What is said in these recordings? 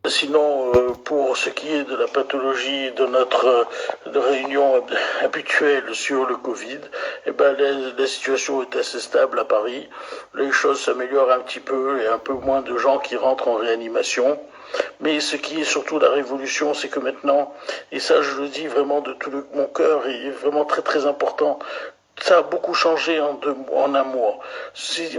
Sinon, pour ce qui est de la pathologie de notre réunion habituelle sur le Covid, eh ben, la situation est assez stable à Paris. Les choses s'améliorent un petit peu, il y a un peu moins de gens qui rentrent en réanimation. Mais ce qui est surtout la révolution, c'est que maintenant, et ça je le dis vraiment de tout mon cœur, et vraiment très très important, ça a beaucoup changé en un mois.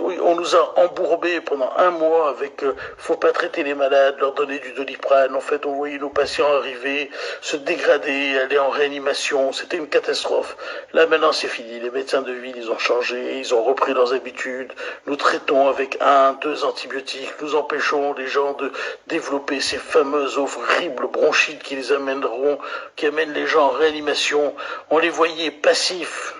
Oui, on nous a embourbés pendant un mois avec faut pas traiter les malades, leur donner du Doliprane. En fait, on voyait nos patients arriver, se dégrader, aller en réanimation. C'était une catastrophe. Là, maintenant, c'est fini. Les médecins de ville, ils ont changé, ils ont repris leurs habitudes. Nous traitons avec 2 antibiotiques. Nous empêchons les gens de développer ces fameuses horribles bronchites qui amènent les gens en réanimation. On les voyait passifs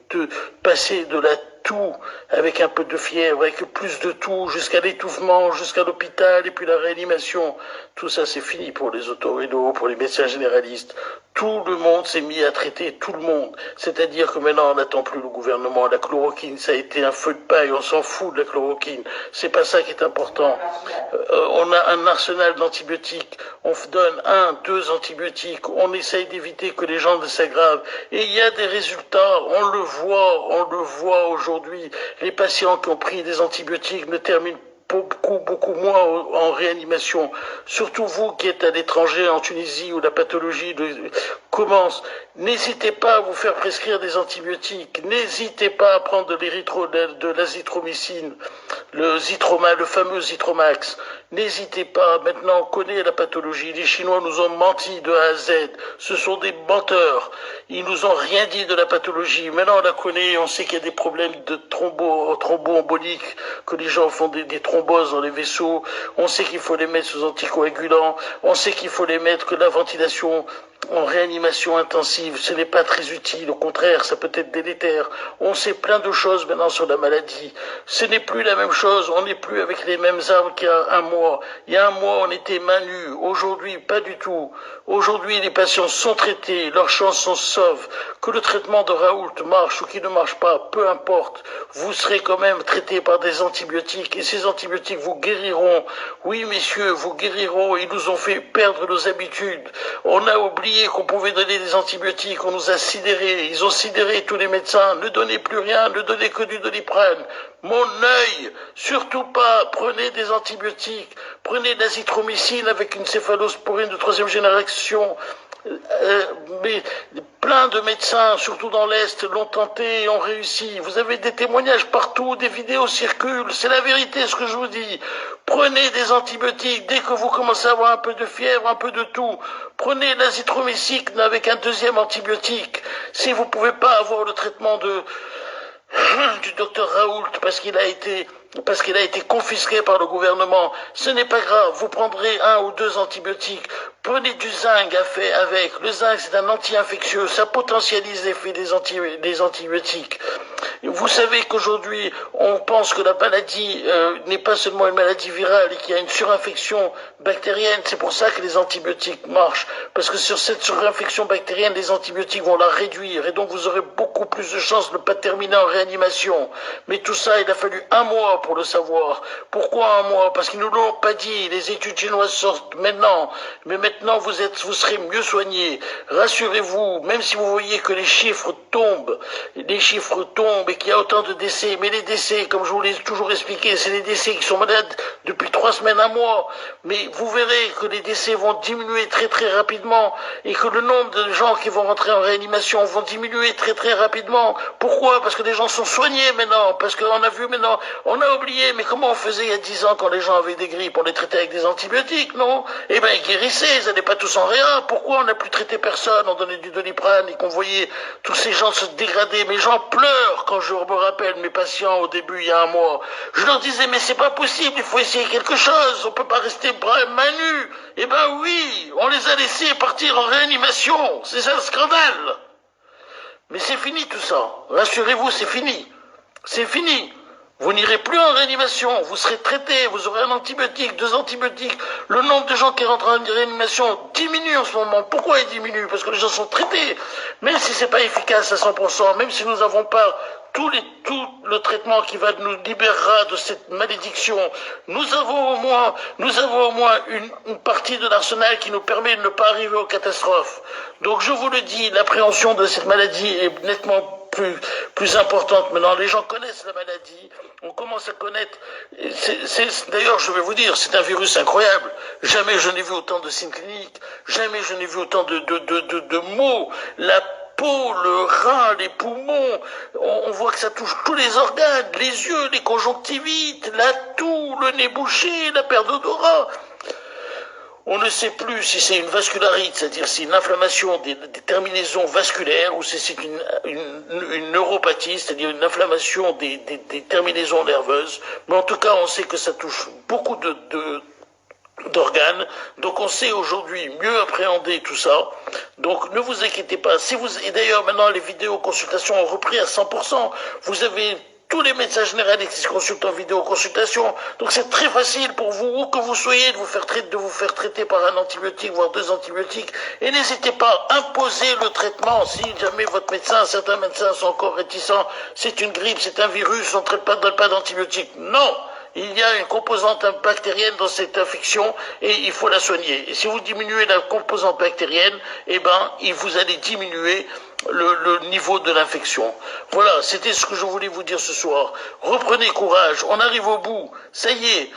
de passer de la toux avec un peu de fièvre, avec plus de toux, jusqu'à l'étouffement, jusqu'à l'hôpital, et puis la réanimation. Tout ça, c'est fini pour les otorhinos, pour les médecins généralistes. Tout le monde s'est mis à traiter tout le monde. C'est-à-dire que maintenant, on n'attend plus le gouvernement. La chloroquine, ça a été un feu de paille. On s'en fout de la chloroquine. C'est pas ça qui est important. On a un arsenal d'antibiotiques. On donne 2 antibiotiques. On essaye d'éviter que les gens ne s'aggravent. Et il y a des résultats. On le voit aujourd'hui. Les patients qui ont pris des antibiotiques ne terminent beaucoup moins en réanimation. Surtout vous qui êtes à l'étranger, en Tunisie, où la pathologie commence. N'hésitez pas à vous faire prescrire des antibiotiques. N'hésitez pas à prendre de l'azithromycine, le fameux Zitromax. N'hésitez pas. Maintenant, on connaît la pathologie. Les Chinois nous ont menti de A à Z. Ce sont des menteurs. Ils nous ont rien dit de la pathologie. Maintenant, on la connaît. On sait qu'il y a des problèmes de thromboemboliques, que les gens font des thromboses dans les vaisseaux. On sait qu'il faut les mettre sous anticoagulants. On sait qu'il faut les mettre que la ventilation en réanimation intensive, ce n'est pas très utile, au contraire, ça peut être délétère. On sait plein de choses maintenant sur la maladie. Ce n'est plus la même chose, on n'est plus avec les mêmes armes qu'il y a un mois. Il y a un mois, on était main nue. Aujourd'hui, pas du tout. Aujourd'hui, les patients sont traités, leurs chances sont sauves. Que le traitement de Raoult marche ou qu'il ne marche pas, peu importe. Vous serez quand même traité par des antibiotiques et ces antibiotiques vous guériront. Oui, messieurs, vous guériront. Ils nous ont fait perdre nos habitudes. On a oublié qu'on pouvait donner des antibiotiques. On nous a sidérés. Ils ont sidéré tous les médecins. Ne donnez plus rien. Ne donnez que du Doliprane. Mon œil, surtout pas. Prenez des antibiotiques. Prenez de l'azithromycine avec une céphalosporine de 3e génération. Mais plein de médecins, surtout dans l'Est, l'ont tenté et ont réussi. Vous avez des témoignages partout, des vidéos circulent. C'est la vérité ce que je vous dis. Prenez des antibiotiques dès que vous commencez à avoir un peu de fièvre, un peu de tout. Prenez l'azithromycine avec un 2e antibiotique. Si vous ne pouvez pas avoir le traitement du docteur Raoult parce qu'il a été confisqué par le gouvernement, ce n'est pas grave, vous prendrez 1 ou 2 antibiotiques. Prenez du zinc avec. Le zinc, c'est un anti-infectieux, ça potentialise l'effet des antibiotiques. Vous savez qu'aujourd'hui, on pense que la maladie n'est pas seulement une maladie virale et qu'il y a une surinfection bactérienne. C'est pour ça que les antibiotiques marchent. Parce que sur cette surinfection bactérienne, les antibiotiques vont la réduire. Et donc, vous aurez beaucoup plus de chances de ne pas terminer en réanimation. Mais tout ça, il a fallu un mois pour le savoir. Pourquoi un mois? Parce qu'ils ne nous l'ont pas dit. Les études chinoises sortent maintenant. Mais maintenant, vous serez mieux soignés. Rassurez-vous, même si vous voyez que les chiffres tombent et qu'il y a autant de décès. Mais les décès, comme je vous l'ai toujours expliqué, c'est les décès qui sont malades depuis 3 semaines, un mois. Mais vous verrez que les décès vont diminuer très très rapidement et que le nombre de gens qui vont rentrer en réanimation vont diminuer très très rapidement. Pourquoi? Parce que les gens sont soignés maintenant. Parce qu'on a vu maintenant, on a oublié, mais comment on faisait il y a 10 ans quand les gens avaient des grippes? On les traitait avec des antibiotiques, non? Eh bien, ils guérissaient, ils n'allaient pas tous en réa. Pourquoi on n'a plus traité personne? On donnait du Doliprane et qu'on voyait tous ces gens se dégrader. Mais j'en pleure quand je me rappelle mes patients au début, il y a un mois. Je leur disais, mais c'est pas possible, il faut essayer quelque chose. On peut pas rester main nue. Eh ben oui, on les a laissés partir en réanimation. C'est ça le scandale. Mais c'est fini tout ça. Rassurez-vous, c'est fini. C'est fini. Vous n'irez plus en réanimation, vous serez traité, vous aurez un antibiotique, 2 antibiotiques. Le nombre de gens qui rentrent en réanimation diminue en ce moment. Pourquoi il diminue? Parce que les gens sont traités. Même si c'est pas efficace à 100%, même si nous n'avons pas tout le traitement qui va nous libérera de cette malédiction, nous avons au moins une partie de l'arsenal qui nous permet de ne pas arriver aux catastrophes. Donc je vous le dis, l'appréhension de cette maladie est nettement plus importante maintenant. Les gens connaissent la maladie, on commence à connaître. D'ailleurs, je vais vous dire, c'est un virus incroyable. Jamais je n'ai vu autant de signes cliniques, jamais je n'ai vu autant de mots. La peau, le rein, les poumons, on voit que ça touche tous les organes, les yeux, les conjonctivites, la toux, le nez bouché, la perte d'odorat. On ne sait plus si c'est une vascularite, c'est-à-dire c'est une inflammation des terminaisons vasculaires, ou si c'est une neuropathie, c'est-à-dire une inflammation des terminaisons nerveuses. Mais en tout cas, on sait que ça touche beaucoup d'organes. Donc on sait aujourd'hui mieux appréhender tout ça. Donc ne vous inquiétez pas. Et d'ailleurs maintenant les vidéoconsultations ont repris à 100%. Vous avez tous les médecins généralistes qui se consultent en vidéoconsultation. Donc c'est très facile pour vous, où que vous soyez, de vous faire traiter par un antibiotique, voire 2 antibiotiques. Et n'hésitez pas à imposer le traitement. Si jamais votre médecin, certains médecins sont encore réticents, c'est une grippe, c'est un virus, on ne traite pas d'antibiotiques. Non! Il y a une composante bactérienne dans cette infection et il faut la soigner. Et si vous diminuez la composante bactérienne, eh ben, vous allez diminuer le niveau de l'infection. Voilà, c'était ce que je voulais vous dire ce soir. Reprenez courage, on arrive au bout. Ça y est,